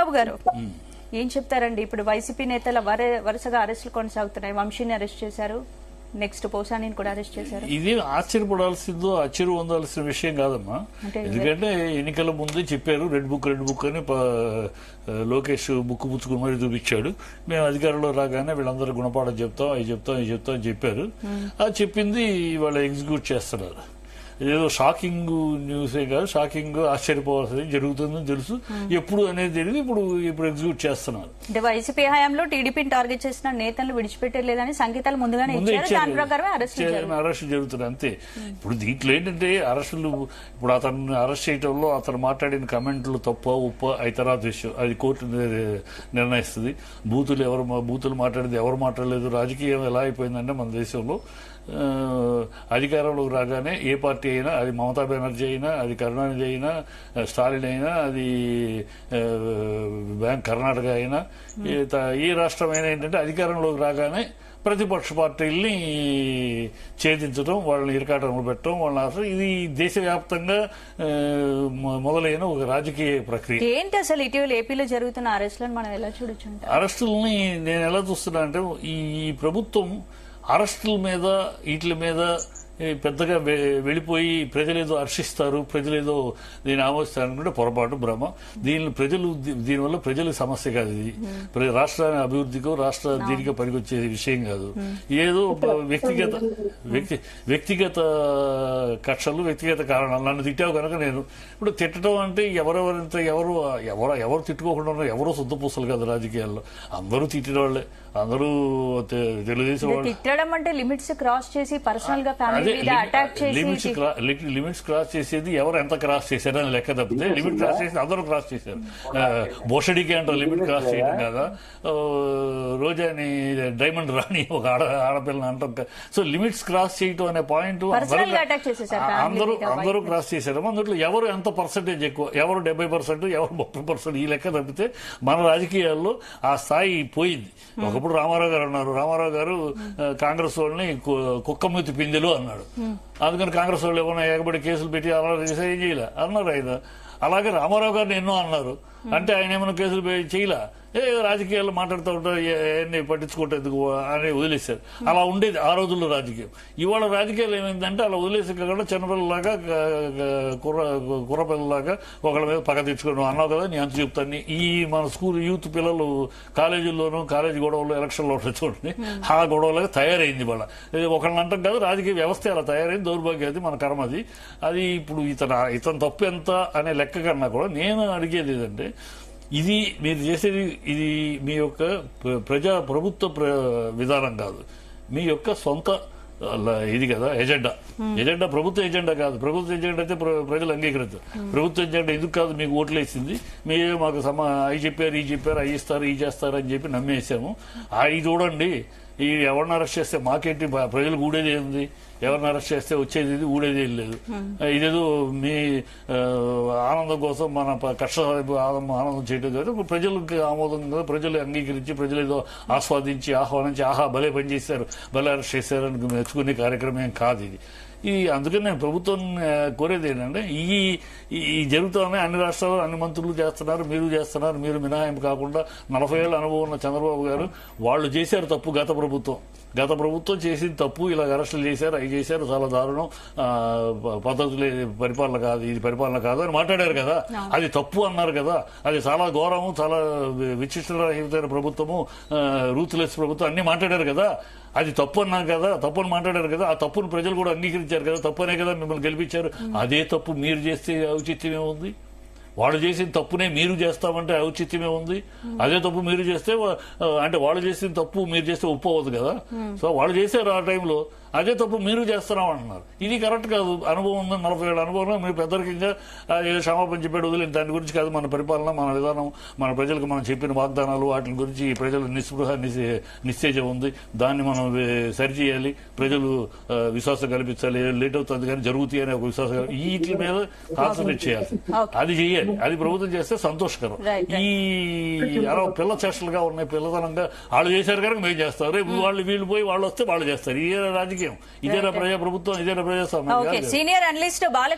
చంద్రబాబు గారు ఏం చెప్తారండి? ఇప్పుడు వైసీపీ నేతల వరుసగా అరెస్టులు కొనసాగుతున్నాయి. వంశీని అరెస్ట్ చేశారు, నెక్స్ట్ పోసానిని కూడా అరెస్ట్ చేశారు. ఇది ఆశ్చర్యపడాల్సిందో ఆశ్చర్యం పొందాల్సిన విషయం కాదమ్మా. ఎందుకంటే ఎన్నికల ముందే చెప్పారు రెడ్ బుక్ అని లోకేష్ బుక్ పుచ్చుకుని మరీ చూపించాడు. మేము అధికారంలో రాగానే వీళ్ళందరూ గుణపాఠం చెప్తాం అవి చెప్తాం అని చెప్పారు. అది చెప్పింది వాళ్ళు ఎగ్జిక్యూట్ చేస్తున్నారు. ఏదో షాకింగ్ న్యూసే కాదు, షాకింగ్ ఆశ్చర్యపోవాల్సింది జరుగుతుందని తెలుసు. ఎప్పుడు అనేది తెలియదు. ఇప్పుడు ఎగ్జిక్యూట్ చేస్తున్నారు. అంటే వైసీపీ హయాంలో టీడీపీని టార్గెట్ చేసిన నేతలను విడిచిపెట్టలేదని సంకేతాలు ముందుగానే అరెస్ట్ జరుగుతుంది అంతే. ఇప్పుడు దీంట్లో ఏంటంటే అరెస్టులు, ఇప్పుడు అతను అరెస్ట్ చేయడంలో అతను మాట్లాడిన కమెంట్లు తప్ప ఉప్ప అవి తర్వాత విషయం, అది కోర్టు నిర్ణయిస్తుంది. బూతులు మాట్లాడేది ఎవరు మాట్లాడలేదు. రాజకీయం ఎలా అయిపోయిందంటే మన దేశంలో అధికారంలోకి రాగానే ఏ పార్టీ అయినా, అది మమతా బెనర్జీ అయినా, అది కరుణానిధి అయినా, స్టాలిన్ అయినా, అది బ్యాంక్ కర్ణాటక అయినా, ఏ రాష్ట్రమైనా ఏంటంటే అధికారంలోకి రాగానే ప్రతిపక్ష పార్టీల్ని ఛేదించడం, వాళ్ళని ఇరకాటంలో పెట్టడం, వాళ్ళని అసలు ఇది దేశవ్యాప్తంగా మొదలైన ఒక రాజకీయ ప్రక్రియ. ఏంటి అసలు ఇటీవల ఏపీలో జరుగుతున్న అరెస్టులను మనం ఎలా చూడొచ్చు? అరెస్టులని నేను ఎలా చూస్తున్నా అంటే, ఈ ప్రభుత్వం అరెస్టుల మీద వీటి మీద పెద్దగా వెళ్ళిపోయి ప్రజలేదో హర్షిస్తారు, ప్రజలేదో దీన్ని ఆమోదిస్తారు అనుకుంటే పొరపాటు, భ్రమ. దీనివల్ల ప్రజలకు సమస్య కాదు. ఇది రాష్ట్రాన్ని అభివృద్ధికో దీనికో పనికొచ్చే విషయం కాదు. ఏదో వ్యక్తిగత కక్షలు, వ్యక్తిగత కారణాలు. నన్ను తిట్టావు కనుక నేను ఇప్పుడు తిట్టడం అంటే ఎవరు తిట్టుకోకుండా ఉన్నారు. ఎవరో శుద్ధ పూసలు కాదు రాజకీయాల్లో. అందరూ తిట్టిన వాళ్ళే, అందరూ తెలుగుదేశం వాళ్ళు. తిట్టడం అంటే లిమిట్స్ క్రాస్ చేసి పర్సనల్ గా లిమిట్స్ క్రాస్ చేసేది ఎవరు ఎంత క్రాస్ చేశారని లెక్క తప్పితే లిమిట్ క్రాస్ చేసి అందరూ క్రాస్ చేశారు. బోషడికి అంటారు లిమిట్ క్రాస్ చేయడం కదా. రోజాని డైమండ్ రాణి ఒక ఆడపిల్లని అంటాం. సో లిమిట్స్ క్రాస్ చేయటం అనే పాయింట్ అందరూ క్రాస్ చేశారు. అందులో ఎవరు ఎంత పర్సెంటేజ్ ఎక్కువ, ఎవరు 70%, ఎవరు 30%, ఈ లెక్క తప్పితే మన రాజకీయాల్లో ఆ స్థాయి పోయింది. ఒకప్పుడు రామారావు గారు అన్నారు, రామారావు గారు కాంగ్రెస్ వాళ్ళని కుక్కమూతి పిందెలు అన్నాడు. అందుకని కాంగ్రెస్ వాళ్ళు ఏమైనా ఏకబడి కేసులు పెట్టి అలా ఏం చేయలే అన్నారు ఆయన. అలాగే రామారావు గారిని ఎన్నో అన్నారు. అంటే ఆయన ఏమైనా కేసులు చేయలే, రాజకీయాల్లో మాట్లాడుతూ ఉంటారు, ఎన్ని పట్టించుకోవటం అని వదిలేశారు. అలా ఉండేది ఆ రోజుల్లో రాజకీయం. ఇవాళ రాజకీయాలు ఏమైందంటే అలా వదిలేసి కాకుండా చిన్నపిల్లలాగా కుర్రపిల్లలాగా ఒకళ్ళ మీద పక్క తెచ్చుకోవడం. అన్నావు కదా నీ అంత చెప్తాను. ఈ మన స్కూల్ యూత్ పిల్లలు కాలేజీల్లోనూ కాలేజీ గొడవలు ఎలక్షన్లో చూడండి, ఆ గొడవలుగా తయారైంది. ఇవాళ ఒకళ్ళని అంటాం కదా, రాజకీయ వ్యవస్థ అలా తయారైంది. దౌర్భాగ్యం, అది మన కర్మ. అది ఇప్పుడు ఇతను తప్పు ఎంత అనే లెక్క కన్నా కూడా నేను అడిగేది ఏదంటే, ఇది మీరు చేసేది ఇది మీ యొక్క ప్రభుత్వ విధానం కాదు, మీ యొక్క సొంత ఇది కదా ఎజెండా. ప్రభుత్వ ఎజెండా కాదు. ప్రభుత్వ ఎజెండా అయితే ప్రజలు అంగీకరించారు. ప్రభుత్వ ఎజెండా ఎందుకు కాదు? మీకు ఓట్లు వేసింది, మీరే మాకు అవి చెప్పారు, ఈ చెప్పారు, అవి ఇస్తారు, ఈ చేస్తారు అని చెప్పి నమ్మేసాము. అవి చూడండి, ఈ ఎవరిని అరెస్ట్ చేస్తే మాకేంటి, ప్రజలకు ఊడేది ఏంది? ఎవరిని అరెస్ట్ చేస్తే వచ్చేది ఇది, ఊడేది ఏం లేదు. ఇదేదో మీ ఆనందం కోసం మన కష్ట ఆనందం చేయడం కాదు. ప్రజలకు ఆమోదం కదా, ప్రజలు అంగీకరించి, ప్రజలు ఏదో ఆస్వాదించి ఆహ్వానించి ఆహా భలే పని చేశారు, భలే అరెస్ట్ చేశారు అని మెచ్చుకునే కార్యక్రమం కాదు ఇది. అందుకని నేను ప్రభుత్వం కోరేది ఏంటంటే, ఈ జరుగుతానే అన్ని రాష్ట్రాలు అన్ని మంత్రులు చేస్తున్నారు, మీరు చేస్తున్నారు. మీరు మినహాయింపు కాకుండా 40 ఏళ్ల అనుభవం ఉన్న చంద్రబాబు గారు వాళ్ళు చేశారు తప్పు. గత ప్రభుత్వం చేసింది తప్పు, ఇలా అరెస్టులు చేశారు, అవి చేశారు, చాలా దారుణం, పద్ధతులు పరిపాలన కాదు, ఇది పరిపాలన కాదు అని మాట్లాడారు కదా. అది తప్పు అన్నారు కదా. అది చాలా ఘోరము, చాలా విచిత్రరహితమైన ప్రభుత్వము, రూత్లెస్ ప్రభుత్వం అన్ని మాట్లాడారు కదా. అది తప్పు అన్నారు కదా, తప్పుని మాట్లాడారు కదా. ఆ తప్పును ప్రజలు కూడా అంగీకరించారు కదా. తప్పునే కదా మిమ్మల్ని గెలిపించారు. అదే తప్పు మీరు చేస్తే ఔచిత్యమే ఉంది. వాళ్ళు చేసిన తప్పునే మీరు చేస్తామంటే ఔచిత్యమే ఉంది. అదే తప్పు మీరు చేస్తే అంటే వాళ్ళు చేసిన తప్పు మీరు చేస్తే ఒప్పు అవ్వదు కదా. సో వాళ్ళు చేశారు ఆ టైంలో, అదే తప్పు మీరు చేస్తున్నాం అంటున్నారు. ఇది కరెక్ట్ కాదు. అనుభవం ఉంది, 40 ఏళ్ళ అనుభవంలో మీరు పెద్దరికంగా ఏదో క్షమాపణ చెప్పాడు వదిలేదు. దాని గురించి కాదు మన పరిపాలన, మన విధానం, మన ప్రజలకు మనం చెప్పిన వాగ్దానాలు, వాటి గురించి ప్రజలు నిస్పృహ నిశ్చేజం ఉంది. దాన్ని మనం సరిచేయాలి, ప్రజలు విశ్వాసం కల్పించాలి. లేట్ అవుతుంది కానీ జరుగుతాయి అనే ఒక విశ్వాసం, వీటి మీద కాన్సన్ట్రేట్ చేయాలి. అది చేయాలి. అది ప్రభుత్వం చేస్తే సంతోషకరం. అలా పిల్ల చేష్టలుగా ఉన్నాయి, పిల్లతనంగా వాళ్ళు చేశారు కనుక మేము చేస్తారు. రేపు వీళ్ళు పోయి వాళ్ళు వస్తే వాళ్ళు చేస్తారు. ఇదే రాజకీయం, ఇదేనా ప్రజాప్రభుత్వం, ఇదేనా ప్రజాస్వామ్యం. Senior analyst